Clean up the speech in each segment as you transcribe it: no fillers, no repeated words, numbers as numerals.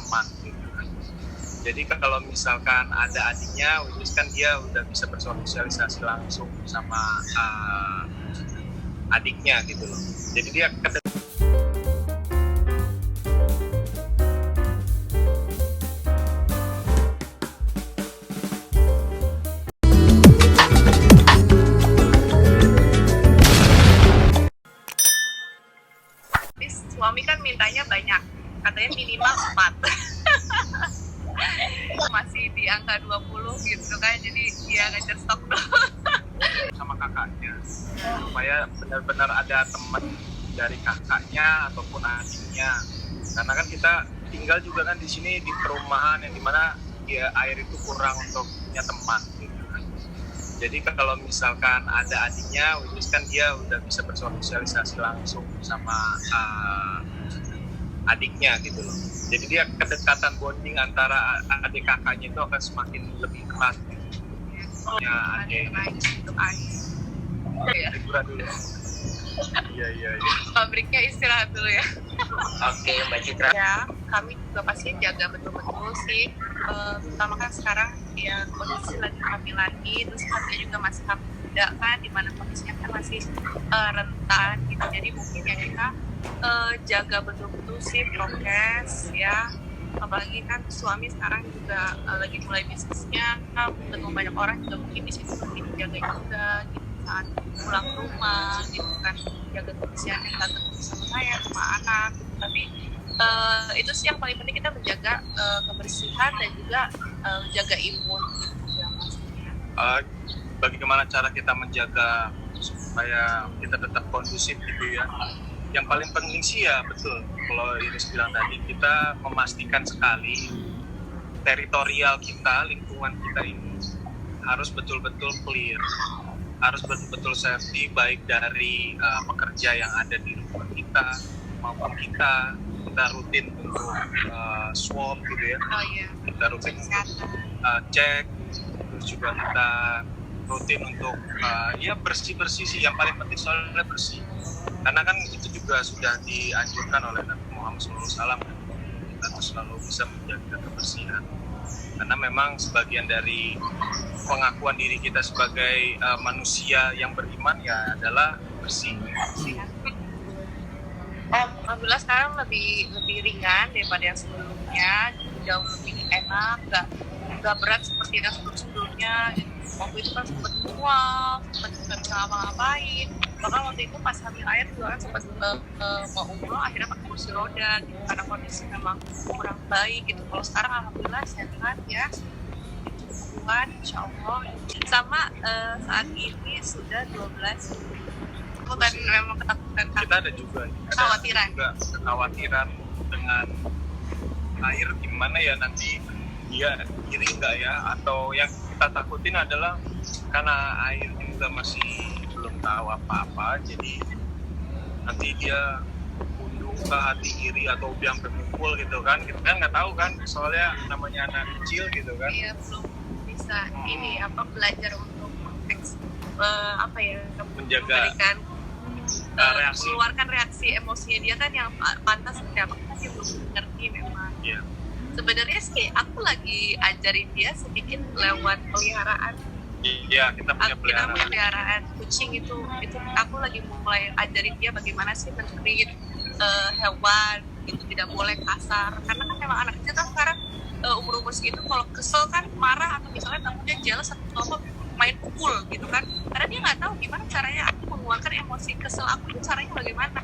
teman gitu kan. Jadi kalau misalkan ada adiknya, which is kan dia udah bisa bersosialisasi langsung sama adiknya gitu loh. Jadi dia suami kan mintanya banyak, katanya minimal 4. Masih di angka 20 gitu kan, jadi dia ngejar stok dulu. sama kakaknya supaya benar-benar ada teman dari kakaknya ataupun adiknya, karena kan kita tinggal juga kan di sini di perumahan yang dimana ya air itu kurang untuk punya teman gitu kan. Jadi kalau misalkan ada adiknya, which is kan dia udah bisa bersosialisasi langsung sama adiknya gitu loh. Jadi dia kedekatan bonding antara adik kakaknya itu akan semakin lebih erat gitu. Ya, adik untuk air. Ya. liburan dulu. Iya. Pabriknya istirahat dulu ya. Oke, Mbak Citra. Ya, kami juga pasti jaga betul-betul sih. Terutama kan sekarang ya kondisi lagi hamil lagi, terus harga juga masih hamil muda kan, dimana kondisinya kan masih rentan gitu. Jadi mungkin ya kita jaga betul-betul sih prokes ya. Apalagi kan suami sekarang juga lagi mulai bisnisnya, ketemu banyak orang juga mungkin di situ mungkin dijaga juga gitu saat pulang ke rumah gitu kan, jaga kebersihan yang datang sama saya sama anak gitu. Tapi itu sih yang paling penting, kita menjaga kebersihan dan juga jaga imun gitu ya maksudnya. Bagaimana cara kita menjaga supaya kita tetap kondusif gitu ya? Yang paling penting sih ya betul, kalau Iris bilang tadi, kita memastikan sekali teritorial kita, lingkungan kita ini harus betul-betul clear, harus betul-betul safety, baik dari pekerja yang ada di rumah kita maupun kita rutin untuk swab gitu ya. Oh iya. Kita rutin untuk cek, terus juga kita rutin untuk ya bersih-bersih sih, yang paling penting soalnya bersih. Karena kan itu juga sudah dianjurkan oleh Nabi Muhammad SAW, kita tuh selalu bisa menjaga kebersihan. Karena memang sebagian dari pengakuan diri kita sebagai manusia yang beriman ya adalah bersih. Alhamdulillah sekarang lebih ringan daripada yang sebelumnya, jauh lebih enak, nggak berat seperti yang sebelumnya. Waktu itu kan sempat mual, sempat nggak bisa ngapa-ngapain. Bahkan waktu itu pas hamil air juga kan sempat mau umroh, akhirnya pakai kursi roda gitu, karena kondisi memang kurang baik gitu. Kalau sekarang alhamdulillah sehat ya, Tuhan insya Allah. Sama saat ini sudah 12. Dan memang ketakutan Kita ada juga kekhawatiran dengan air, gimana ya nanti dia iri nggak ya, atau yang kita takutin adalah karena airnya juga masih belum tahu apa-apa, jadi nanti dia undung ke hati iri atau dia sampai mukul gitu kan, kita kan nggak tahu kan, soalnya namanya anak kecil gitu kan. Iya, belum bisa belajar untuk memberikan mengeluarkan reaksi emosinya dia kan, yang pantas seperti apa kan dia belum ngerti memang. Iya. Sebenarnya sih aku lagi ajarin dia sedikit lewat peliharaan. Iya, kita punya peliharaan kucing itu aku lagi mulai ajarin dia bagaimana sih men-treat hewan itu, tidak boleh kasar, karena kan memang anak kecil kan sekarang umur segitu kalau kesel kan marah, atau misalnya takutnya jealous atau main pukul gitu kan, karena dia nggak tahu gimana caranya aku mengeluarkan emosi kesel aku itu caranya bagaimana.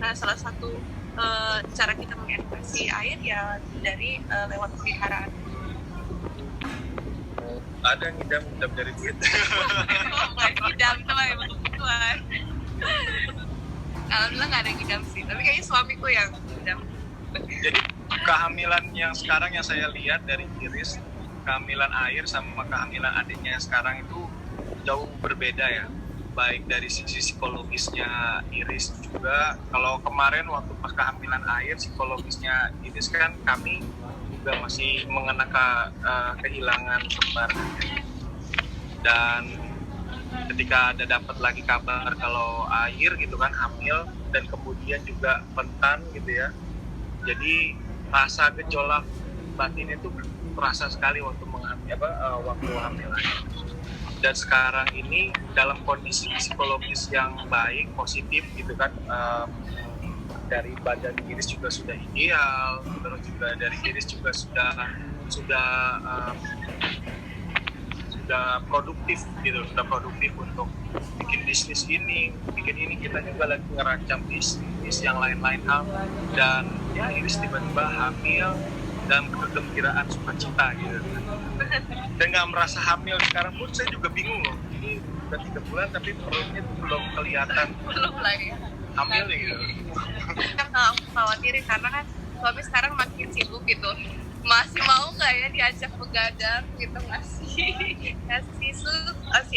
Nah, salah satu cara kita mengedukasi air ya dari lewat peliharaan. Ada ngidam dari duit. Ngidam itu lah emang kebutuhan. Alhamdulillah nggak ada ngidam sih, tapi kayaknya suamiku yang ngidam. Jadi kehamilan yang sekarang yang saya lihat dari Iris, kehamilan air sama kehamilan adiknya yang sekarang itu jauh berbeda ya, baik dari sisi psikologisnya Iris juga. Kalau kemarin waktu pas kehamilan air, psikologisnya Iris kan kami juga masih mengenang kehilangan kembar, dan ketika ada dapat lagi kabar kalau air gitu kan hamil dan kemudian juga pentan gitu ya, jadi rasa gejolak batin itu terasa sekali waktu waktu hamil. Dan sekarang ini dalam kondisi psikologis yang baik, positif gitu kan, dari badan Iris juga sudah ideal, terus juga dari Iris juga sudah produktif gitu, sudah produktif untuk bikin bisnis ini, kita juga lagi ngerancang bisnis yang lain-lain hal, dan ya Iris tiba-tiba hamil dan kegembiraan sukacita gitu. Dan nggak merasa hamil sekarang pun saya juga bingung loh, ini udah 3 bulan tapi perutnya tuh belum kelihatan belum lah ya. hamil gitu. Kan aku khawatirin karena kan suami sekarang makin sibuk gitu, masih mau nggak ya diajak begadang gitu, ngasih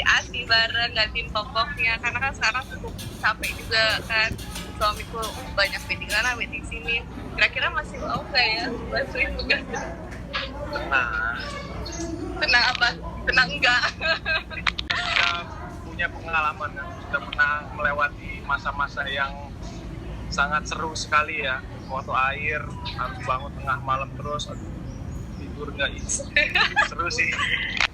asi bareng, gantiin popoknya, karena kan sekarang cukup capek juga kan, suamiku banyak meeting sini, kira-kira masih mau nggak ya bantuin begadang? Tenang apa? Tenang enggak? Kita punya pengalaman kan, sudah pernah melewati masa-masa yang sangat seru sekali ya, waktu air harus bangun tengah malam terus, tidur nggak itu seru sih.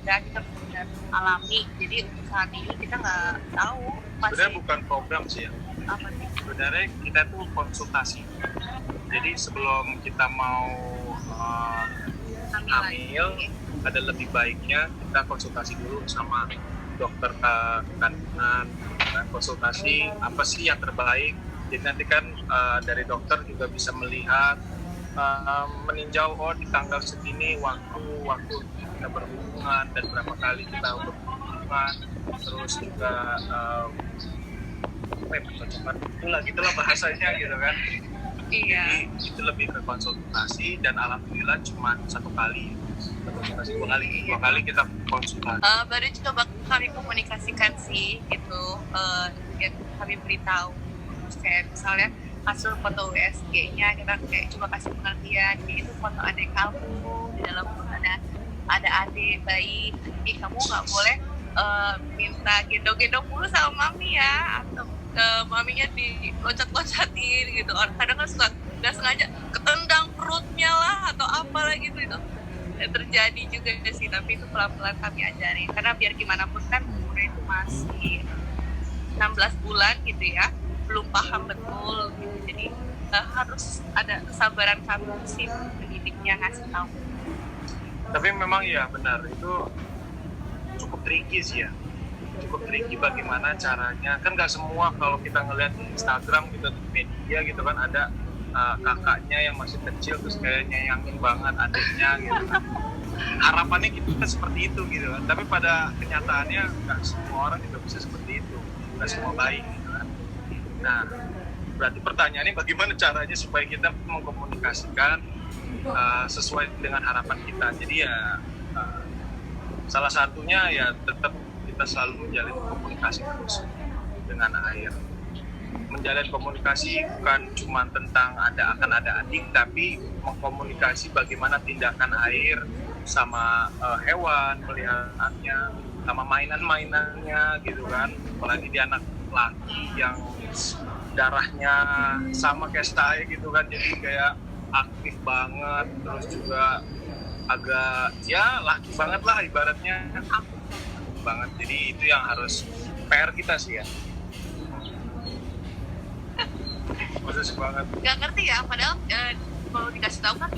Ya kita benar alami, jadi untuk saat ini kita nggak tahu masih. Sebenarnya bukan program sih ya, Apa sih? sebenarnya kita tuh konsultasi. Jadi sebelum kita mau hamil, ada lebih baiknya kita konsultasi dulu sama dokter kandungan, konsultasi apa sih yang terbaik. Jadi nanti kan dari dokter juga bisa melihat, meninjau di tanggal segini waktu kita berhubungan dan berapa kali kita berhubungan, terus juga gitulah bahasanya gitu kan. Iya. Jadi itu lebih ke konsultasi, dan alhamdulillah cuma 1 kali konsultasi, 2 kali kita konsultasi. Baru coba kami komunikasikan sih gitu, ya, kami beritahu kayak misalnya hasil foto USG-nya kita kayak coba kasih pengertian, jadi itu foto adik kamu, di dalam foto ada adik bayi, jadi kamu nggak boleh minta gendong-gendong mulu sama mami ya, atau maminya diloncat-loncatin gitu. Kadang kan suka nggak sengaja ketendang perutnya lah atau apalah gitu, itu terjadi juga sih, tapi itu pelan-pelan kami ajarin, karena biar gimana pun kan umurnya itu masih 16 bulan gitu ya, belum paham betul gitu, jadi harus ada kesabaran kami sih pendidiknya ngasih tahu. Tapi memang ya benar, itu cukup tricky sih ya, cukup tricky bagaimana caranya, kan nggak semua kalau kita ngeliat di Instagram gitu, di media gitu kan, ada kakaknya yang masih kecil terus kayak nyayangin banget adiknya gitu kan. Harapannya kita seperti itu gitu kan, tapi pada kenyataannya nggak semua orang juga bisa seperti itu, nggak semua baik gitu kan. Nah, berarti pertanyaannya bagaimana caranya supaya kita mengkomunikasikan sesuai dengan harapan kita. Jadi ya salah satunya ya tetap kita selalu menjalin komunikasi terus dengan air. Menjalin komunikasi bukan cuma tentang akan ada adik, tapi mengkomunikasi bagaimana tindakan air sama hewan peliharaannya, sama mainan-mainannya gitu kan. Apalagi dia anak laki yang darahnya sama kayak saya gitu kan, jadi kayak aktif banget, terus juga agak ya laki banget lah ibaratnya, aktif banget. Jadi itu yang harus PR kita sih ya. Khusus banget. Gak ngerti ya, padahal kalau dikasih tahu kan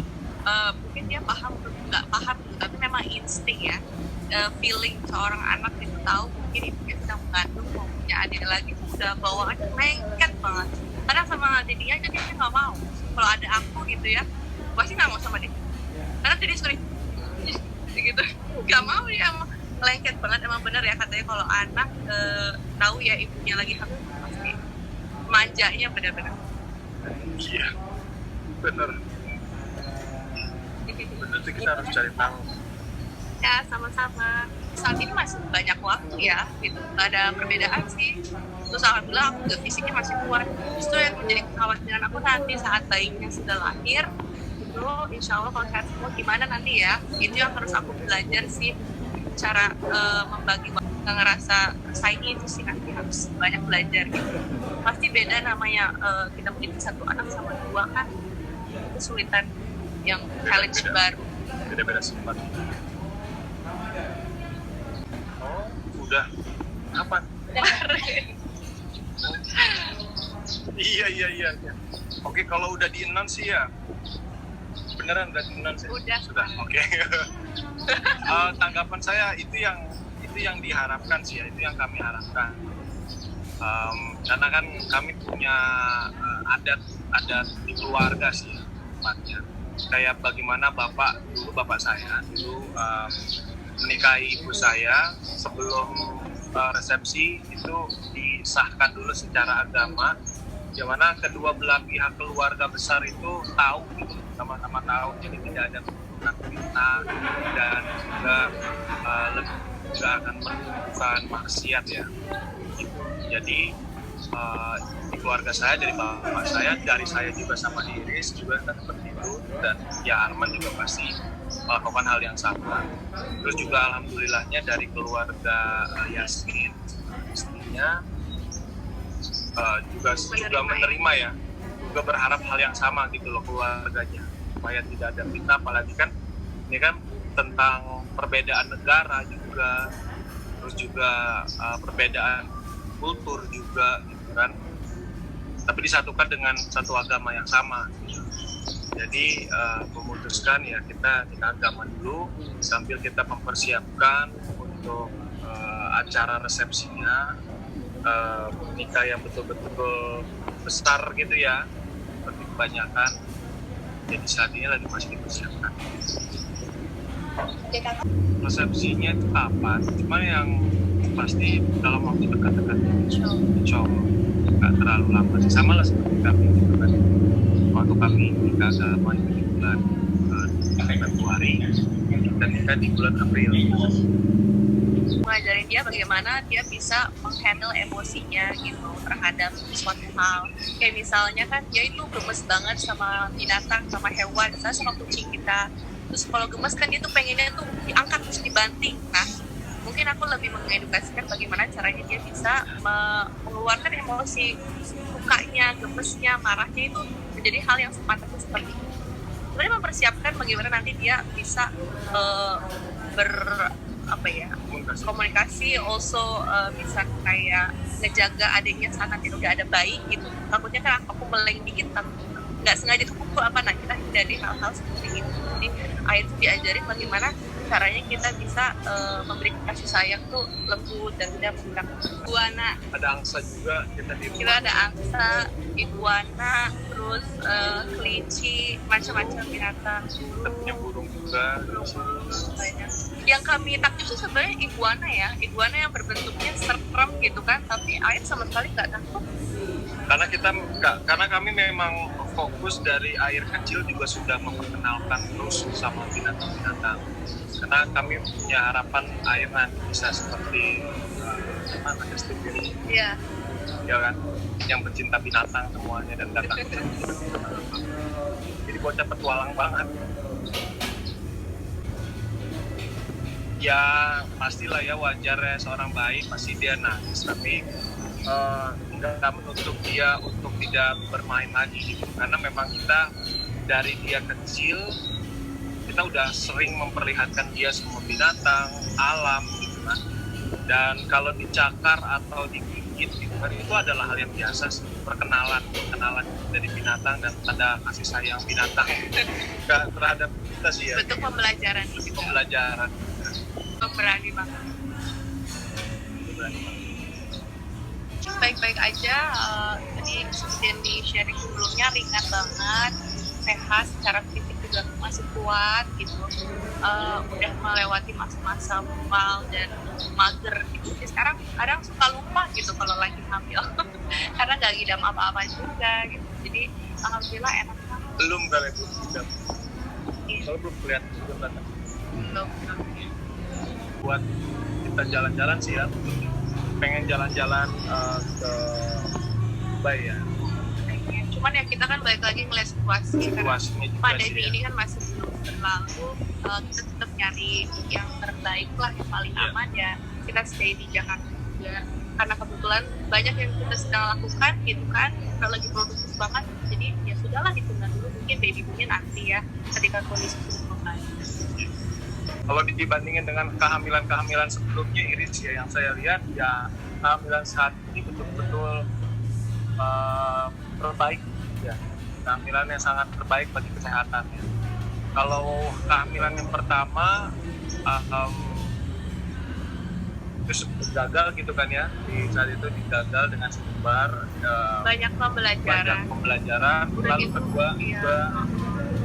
mungkin dia paham atau nggak paham gitu, tapi memang insting ya, feeling seorang anak itu tahu mungkin ibunya sedang mengandung mau punya adik lagi, tuh udah bawaannya lengket banget. Karena sama adik dia aja dia nggak mau. Kalau ada aku gitu ya, pasti nggak mau sama dia. Karena dia sering gitu, nggak mau dia, emang lengket banget. Emang bener ya katanya kalau anak tahu ya ibunya lagi hamil pasti manjanya benar-benar. Iya, bener sih, kita harus cari tahu. Ya sama-sama, saat ini masih banyak waktu ya gitu, nggak ada perbedaan sih. Terus alhamdulillah aku juga fisiknya masih kuat. Justru yang menjadi kekhawatiran aku nanti saat bayinya sudah lahir itu, insya Allah kalau sehat semua gimana nanti ya, itu yang harus aku belajar sih, cara membagi waktu, nggak ngerasa saingi itu sih, nanti harus banyak belajar gitu. Pasti beda namanya kita mendidik 1 anak sama 2 kan, kesulitan yang challenge baru. Beda-beda sifat. Oh, udah. Kapan? Iya. Oke, kalau udah di-announce sih ya. Beneran udah di-announce? Sudah. Oke. Tanggapan saya itu yang diharapkan sih ya, itu yang kami harapkan. Karena kan kami punya adat di keluarga sih ya, tempatnya. Kayak bagaimana bapak saya dulu menikahi ibu saya sebelum resepsi itu disahkan dulu secara agama, di mana kedua belah pihak keluarga besar itu tahu gitu, sama-sama tahu, jadi tidak ada keturunan fitnah dan juga juga akan menimbulkan maksiat ya. Gitu. Jadi di keluarga saya, dari bapak saya, dari saya juga sama Iris juga kan seperti itu, dan ya Arman juga pasti melakukan hal yang sama. Terus juga alhamdulillahnya dari keluarga Yasmin, istrinya juga menerima ya, juga berharap hal yang sama gitu loh keluarganya, supaya tidak ada fitnah, apalagi kan ini kan tentang perbedaan negara juga, terus juga perbedaan kultur juga gitu kan, tapi disatukan dengan satu agama yang sama. Jadi memutuskan ya kita agama dulu sambil kita mempersiapkan untuk acara resepsinya, nikah yang betul-betul besar gitu ya, seperti kebanyakan. Jadi saat ini lagi masih dipersiapkan. Resepsinya itu kapan? Cuma yang pasti dalam waktu dekat-dekat ini, insya Allah nggak terlalu lama sih, sama lah seperti kami gitu kan. Waktu kami nikah agama itu di bulan Februari dan nikah di bulan April. Ngajarin dia bagaimana dia bisa menghandle emosinya gitu terhadap suatu hal. Kayak misalnya kan dia itu gemes banget sama binatang, sama hewan, misalnya sama kucing kita. Terus kalau gemes kan dia tuh pengennya tuh diangkat terus dibanting. Nah, mungkin aku lebih mengedukasikan bagaimana caranya dia bisa mengeluarkan emosi sukanya, gemesnya, marahnya itu menjadi hal yang sepatutnya seperti itu. Sebenarnya mempersiapkan bagaimana nanti dia bisa komunikasi, also bisa kayak ngejaga adiknya saat nanti udah ada bayi gitu. Takutnya kan aku meleng dikit, nggak sengaja kepukul apa, nah kita hindari hal-hal seperti itu. Jadi ayat itu diajarin bagaimana caranya kita bisa memberi kasih sayang tuh lembut dan tidak menggunakan iguana. Ada angsa juga kita di rumah. Kita ada angsa, iguana, terus kelinci, macam-macam binatang. Kita punya burung juga. Banyak. Yang kami takut itu sebenarnya iguana ya, iguana yang berbentuknya serem gitu kan, tapi Ayat sama sekali nggak takut. Karena kami memang fokus dari air kecil juga sudah memperkenalkan terus sama binatang-binatang. Karena kami punya harapan air nanti bisa seperti Stevie. Iya. Ya kan, yang pecinta binatang semuanya dan datang ke binatang. Jadi bocah petualang banget. Ya pastilah ya, wajar ya seorang bayi pasti dia nangis, tapi nggak menutup dia untuk tidak bermain lagi gitu. Karena memang kita dari dia kecil kita udah sering memperlihatkan dia semua binatang, alam gitu kan. Dan kalau dicakar atau digigit gitu kan, itu adalah hal yang biasa sih. Perkenalan dari binatang dan tanda kasih sayang binatang terhadap kita sih ya. Bentuk pembelajaran itu. Pembelajaran. Berani banget. Baik-baik aja. Tadi seperti yang di sharing sebelumnya, ringan banget, sehat, secara fisik juga masih kuat gitu. Udah melewati masa-masa mual dan mager gitu. Jadi sekarang kadang suka lupa gitu kalau lagi hamil karena nggak ngidam apa-apa juga gitu. Jadi alhamdulillah enak banget. Belum kali belum ngidam. Kalau belum kelihatan juga kan. Belum. Buat kita jalan-jalan sih ya, pengen jalan-jalan ke Dubai ya. Cuman ya kita kan balik lagi ngeliat situasi karena pandemi sih, ini kan masih belum berlalu. Kita tetap nyari yang terbaik lah, yang paling aman ya. Kita stay di Jakarta juga karena kebetulan banyak yang kita sedang lakukan gitu kan, kita lagi produktif banget, jadi ya sudahlah ditunda dulu. Mungkin mungkin baby boomnya nanti ya ketika kondisi sudah membaik. Kalau dibandingin dengan kehamilan sebelumnya, Iris, ya yang saya lihat ya kehamilan saat ini betul-betul terbaik ya, kehamilan yang sangat terbaik bagi kesehatannya. Kalau kehamilan yang pertama terus gagal gitu kan ya, di saat itu digagal dengan sebar Banyak pembelajaran. Udah lalu gitu, kedua juga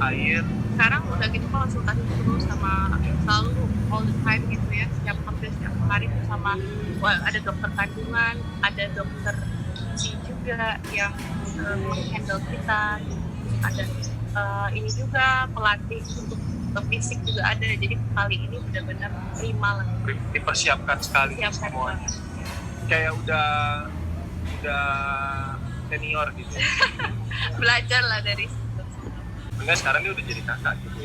air. Sekarang udah gitu konsultasi terus sama selalu all the time gitu ya, hampir setiap hari tuh sama ada dokter kandungan, ada dokter gizi juga yang handle kita, ada ini juga pelatih untuk fisik juga ada, jadi kali ini benar-benar prima lah, Dipersiapkan sekali semuanya, kayak udah senior gitu. belajar lah dari situ. Enggak, sekarang dia udah jadi kakak gitu.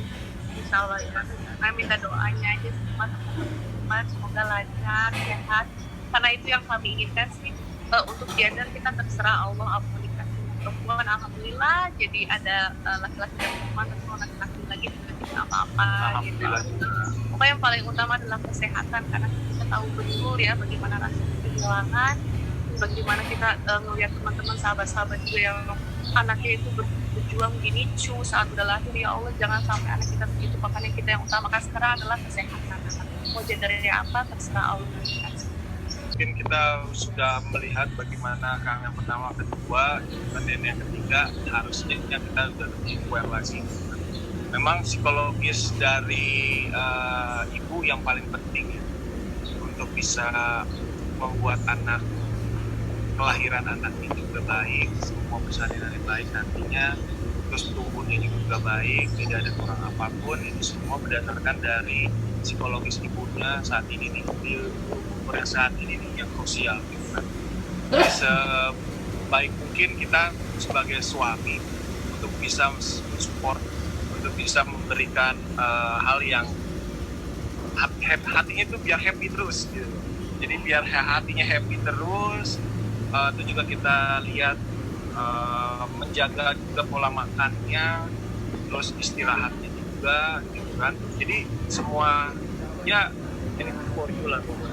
Insya Allah ya, saya minta doanya aja semua teman-teman, semoga lancar, sehat, karena itu yang kami inginkan sih. Untuk gender kita terserah Allah, apa dikasih perempuan, alhamdulillah, jadi ada laki-laki dan perempuan, atau laki-laki lagi tidak apa-apa gitu. Pokoknya yang paling utama adalah kesehatan, karena kita tahu betul ya bagaimana rasa kehilangan, bagaimana kita ngelihat teman-teman sahabat-sahabat juga yang anaknya itu berjuang gini saat udah lahir. Ya Allah, jangan sampai anak kita begitu. Makanya kita yang utamakan sekarang adalah kesehatan anak. Mau gendernya apa terserah Allah. Mungkin kita sudah melihat bagaimana yang pertama, kedua, dan yang ketiga, harusnya kita sudah lebih aware lagi. Memang psikologis dari ibu yang paling penting ya, untuk bisa membuat kelahiran anak ini juga baik, semua bersalin dengan baik nantinya, terus tubuhnya juga baik, tidak ada kurang apapun. Ini semua berdasarkan dari psikologis ibunya saat ini nih, di umur yang saat ini nih yang krusial gitu kan. Jadi sebaik mungkin kita sebagai suami untuk bisa support, untuk bisa memberikan hal yang hatinya itu biar happy terus gitu. Jadi biar hatinya happy terus. Itu juga kita lihat menjaga juga pola makannya, terus istirahatnya juga gitu kan. Jadi semua ya ini for you lah pokoknya.